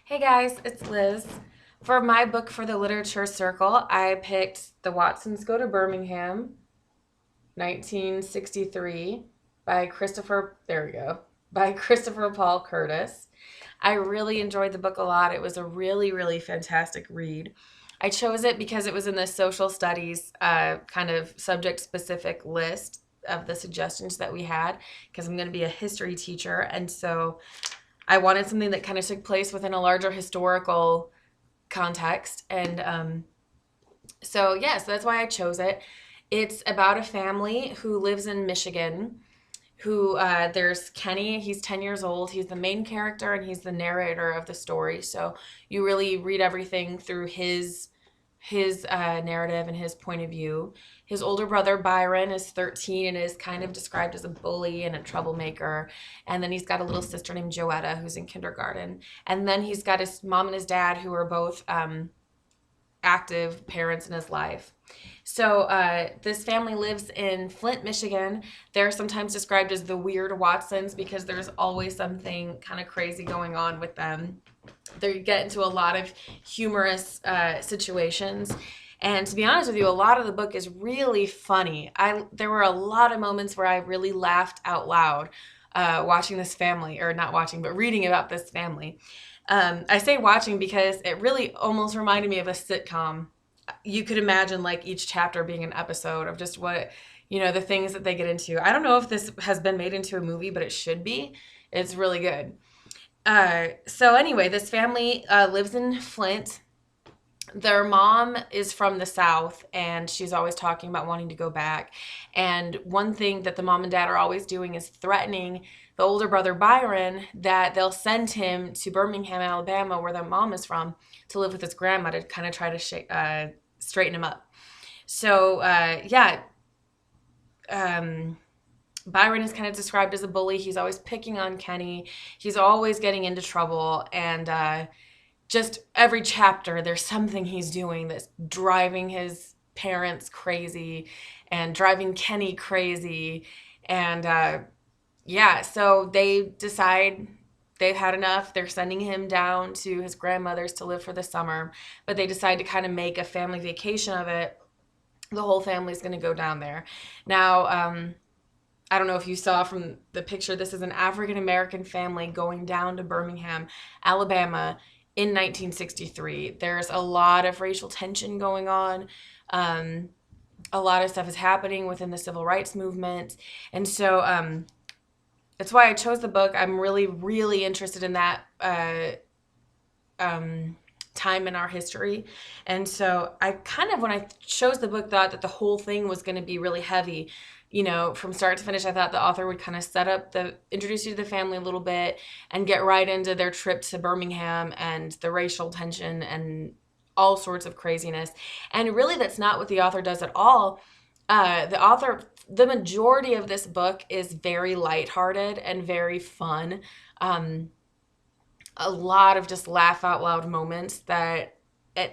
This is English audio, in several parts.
Hey guys, it's Liz. For my book for the literature circle, I picked The Watsons Go to Birmingham, 1963, by Christopher Paul Curtis. I really enjoyed the book a lot. It was a really, really fantastic read. I chose it because it was in the social studies kind of subject specific list of the suggestions that we had because I'm going to be a history teacher. And so I wanted something that kind of took place within a larger historical context. And so that's why I chose it. It's about a family who lives in Michigan. There's Kenny. He's 10 years old. He's the main character and he's the narrator of the story. So you really read everything through his narrative and his point of view. His older brother Byron is 13 and is kind of described as a bully and a troublemaker. And then he's got a little sister named Joetta who's in kindergarten. And then he's got his mom and his dad who are both active parents in his life. So this family lives in Flint, Michigan. They're sometimes described as the weird Watsons because there's always something kind of crazy going on with them. They get into a lot of humorous situations. And to be honest with you, a lot of the book is really funny. There were a lot of moments where I really laughed out loud watching this family, or not watching, but reading about this family. I say watching because it really almost reminded me of a sitcom. You could imagine like each chapter being an episode of just the things that they get into. I don't know if this has been made into a movie, but it should be. It's really good. So anyway, this family lives in Flint. Their mom is from the South and she's always talking about wanting to go back. And one thing that the mom and dad are always doing is threatening the older brother Byron that they'll send him to Birmingham, Alabama, where their mom is from, to live with his grandma to kind of try to straighten him up. So Byron is kind of described as a bully. He's always picking on Kenny. He's always getting into trouble. And just every chapter, there's something he's doing that's driving his parents crazy and driving Kenny crazy. And so they decide they've had enough. They're sending him down to his grandmother's to live for the summer. But they decide to kind of make a family vacation of it. The whole family's going to go down there. Now, I don't know if you saw from the picture, this is an African American family going down to Birmingham, Alabama in 1963. There's a lot of racial tension going on. A lot of stuff is happening within the civil rights movement. And so that's why I chose the book. I'm really, really interested in that time in our history. And so I kind of, when I chose the book, thought that the whole thing was going to be really heavy. From start to finish, I thought the author would kind of introduce you to the family a little bit and get right into their trip to Birmingham and the racial tension and all sorts of craziness. And really, that's not what the author does at all. The majority of this book is very lighthearted and very fun. A lot of just laugh out loud moments that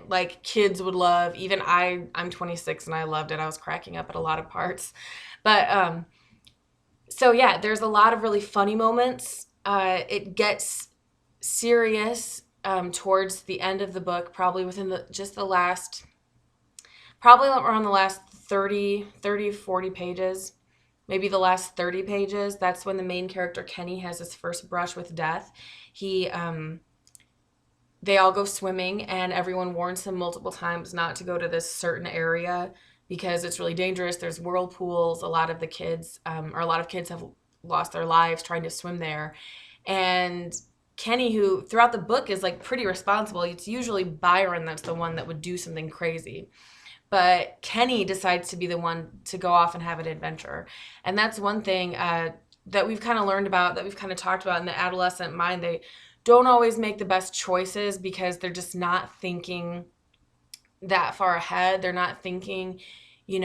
like kids would love. Even I'm 26 and I loved it. I was cracking up at a lot of parts. But there's a lot of really funny moments. It gets serious towards the end of the book, probably within probably around the last 40 pages, maybe the last 30 pages. That's when the main character, Kenny, has his first brush with death. They all go swimming and everyone warns him multiple times not to go to this certain area because it's really dangerous. There's whirlpools. A lot of kids have lost their lives trying to swim there. And Kenny, who throughout the book is like pretty responsible, it's usually Byron that's the one that would do something crazy. But Kenny decides to be the one to go off and have an adventure. And that's one thing that we've kind of learned about, that we've kind of talked about in the adolescent mind. They don't always make the best choices because they're just not thinking that far ahead. They're not thinking, in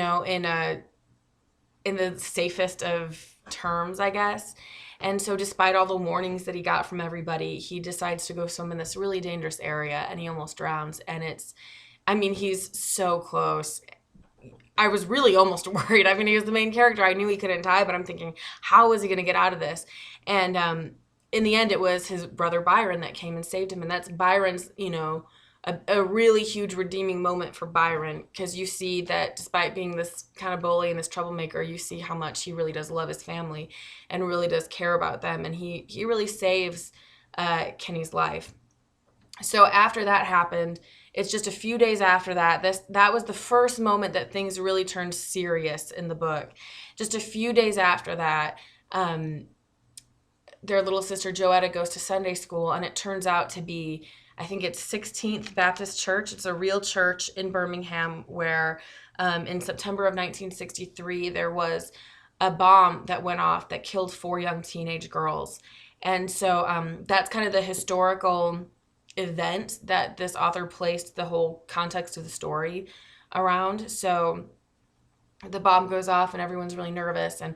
the safest of terms, I guess. And so despite all the warnings that he got from everybody, he decides to go swim in this really dangerous area and he almost drowns. And he's so close. I was really almost worried. He was the main character. I knew he couldn't die, but I'm thinking, how is he going to get out of this? And in the end, it was his brother Byron that came and saved him. And that's Byron's, a really huge redeeming moment for Byron, because you see that despite being this kind of bully and this troublemaker, you see how much he really does love his family and really does care about them. And he really saves Kenny's life. So after that happened, it's just a few days after that. That was the first moment that things really turned serious in the book. Just a few days after that, um, their little sister Joetta goes to Sunday school, and it turns out to be, I think it's 16th Baptist Church. It's a real church in Birmingham where in September of 1963 there was a bomb that went off that killed 4 young teenage girls. And so that's kind of the historical event that this author placed the whole context of the story around. So the bomb goes off and everyone's really nervous, and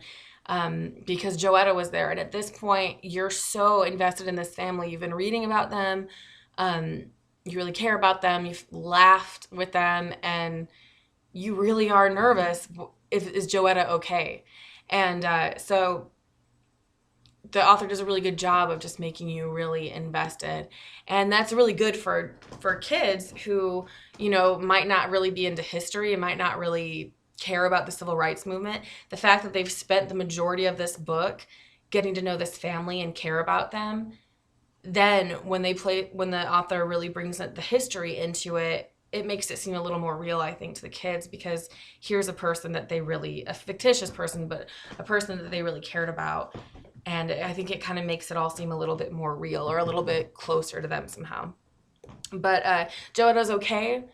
because Joetta was there. And at this point, you're so invested in this family. You've been reading about them. Um, you really care about them. You've laughed with them, and you really are nervous. Is Joetta okay? And so the author does a really good job of just making you really invested, and that's really good for kids who might not really be into history and might not really care about the civil rights movement. The fact that they've spent the majority of this book getting to know this family and care about them, then when the author really brings the history into it, it makes it seem a little more real, I think, to the kids, because here's a person that they really, a fictitious person, but a person that they really cared about. And I think it kind of makes it all seem a little bit more real, or a little bit closer to them somehow. But Joetta's okay.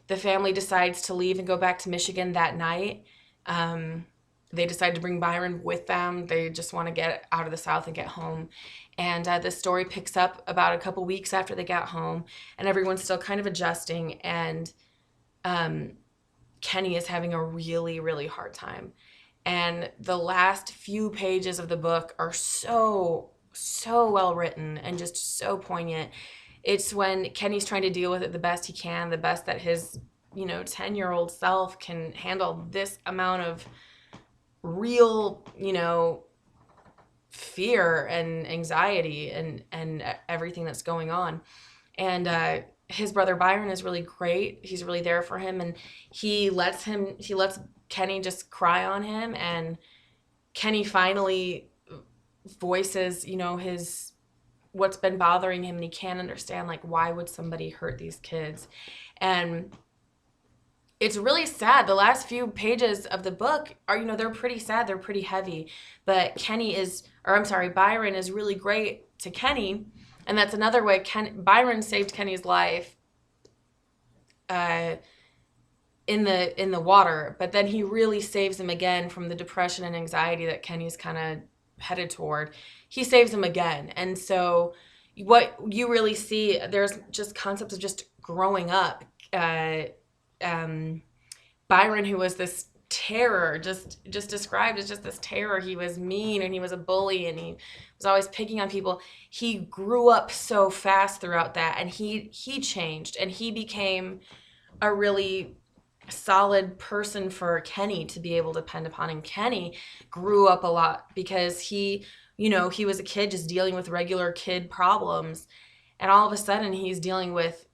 The family decides to leave and go back to Michigan that night. They decide to bring Byron with them. They just want to get out of the South and get home. And the story picks up about a couple weeks after they got home, and everyone's still kind of adjusting. And Kenny is having a really, really hard time. And the last few pages of the book are so, so well written and just so poignant. It's when Kenny's trying to deal with it the best he can, the best that his 10-year-old self can handle this amount of real fear and anxiety and everything that's going on. And his brother Byron is really great. He's really there for him, and he lets Kenny just cry on him, and Kenny finally voices his what's been bothering him, and he can't understand, like, why would somebody hurt these kids. And it's really sad. The last few pages of the book are, they're pretty sad. They're pretty heavy. But Byron is really great to Kenny. And that's another way Byron saved Kenny's life in the water. But then he really saves him again from the depression and anxiety that Kenny's kind of headed toward. He saves him again. And so what you really see, there's just concepts of just growing up. Byron, who was this terror, just described as just this terror. He was mean, and he was a bully, and he was always picking on people. He grew up so fast throughout that, and he changed, and he became a really solid person for Kenny to be able to depend upon. And Kenny grew up a lot because he was a kid just dealing with regular kid problems, and all of a sudden he's dealing with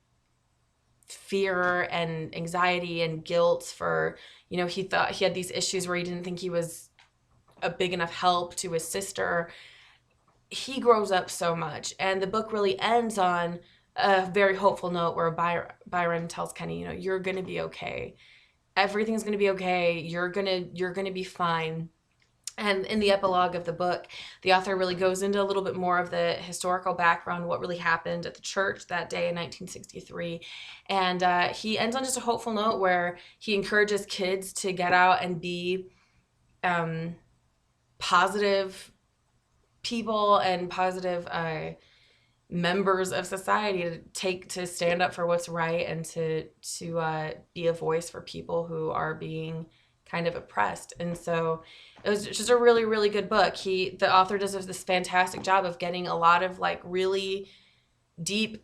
fear and anxiety and guilt for, he thought he had these issues where he didn't think he was a big enough help to his sister. He grows up so much, and the book really ends on a very hopeful note where Byron tells Kenny, you're going to be okay. Everything's going to be okay. You're going to be fine. And in the epilogue of the book, the author really goes into a little bit more of the historical background, what really happened at the church that day in 1963. And he ends on just a hopeful note where he encourages kids to get out and be positive people and positive members of society, to stand up for what's right, and to be a voice for people who are being kind of oppressed. And so it was just a really, really good book. The author does this fantastic job of getting a lot of like really deep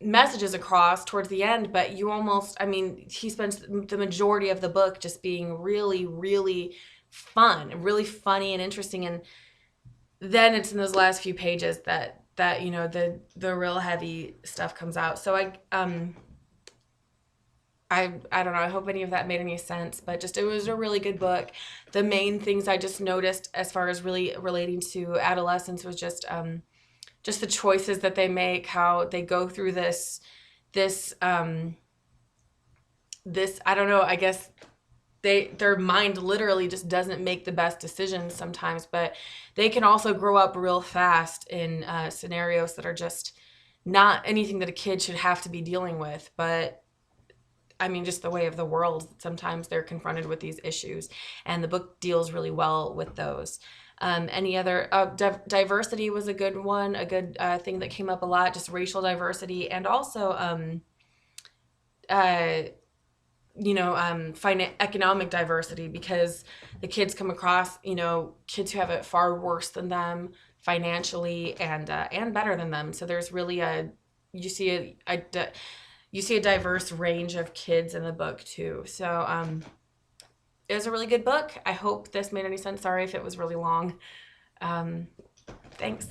messages across towards the end, but he spends the majority of the book just being really, really fun and really funny and interesting. And then it's in those last few pages that the real heavy stuff comes out. So I don't know. I hope any of that made any sense, but just it was a really good book. The main things I just noticed as far as really relating to adolescence was just the choices that they make, how they go through this this I don't know. I guess their mind literally just doesn't make the best decisions sometimes, but they can also grow up real fast in scenarios that are just not anything that a kid should have to be dealing with, but I mean, just the way of the world. Sometimes they're confronted with these issues, and the book deals really well with those. Any other diversity was a good one, a good thing that came up a lot, just racial diversity, and also uh, economic diversity, because the kids come across, kids who have it far worse than them financially and better than them. So there's really you see you see a diverse range of kids in the book too. So it was a really good book. I hope this made any sense. Sorry if it was really long. Um, Thanks.